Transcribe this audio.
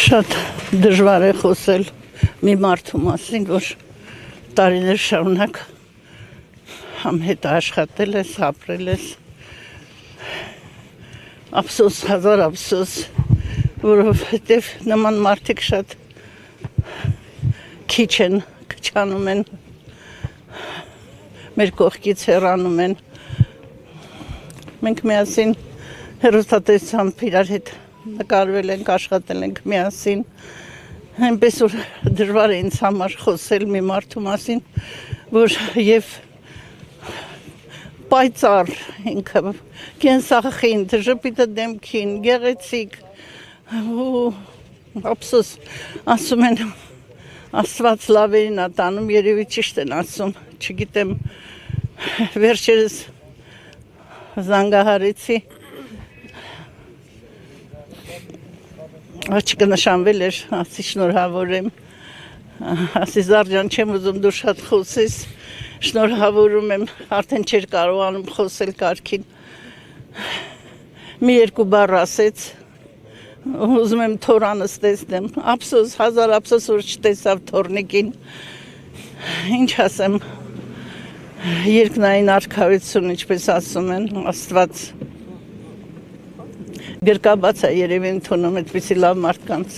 Շատ դժվար է խոսել մի մարդու մասին, որ տարիներ շարունակ համ հետ աշխատել ես, ապրել ես, ափսոս, հազար ափսոս, որովհետև նման մարդիկ շատ քիչ են, քչանում են, մեր կողքից հեռանում են, մենք միասին հեռուստատեսությամբ իրար հետ նկարվել ենք, աշխատել ենք միասին, այնպես որ դժվար է ինձ համար խոսել մի մարդու մասին, որ եւ պայծառ ինքը, կենսախին, ժպիտը դեմքին, գեղեցիկ, ու ափսոս, ասում են, Աստված լավերին ա տանում, երևի ճիշտ են ասում, չգիտեմ, վերջերս զանգահարեցի, աչքը նշանվել էր, ասի շնորհավոր եմ, ասի Զարջան չեմ ուզում դու շատ խոսես, շնորհավորում եմ, արդեն չէր կարողանում խոսել կարգին, մի երկու բառ ասեց, ուզում եմ թորանս տեսնեմ, ափսոս, հազար ափսոս, որ չտեսավ թորնիկին, ինչ ասեմ, երկնային արքայություն, ինչպես ասում են, Աստված գրկաբաց է երևի ընդունում այդպիսի լավ մարդկանց։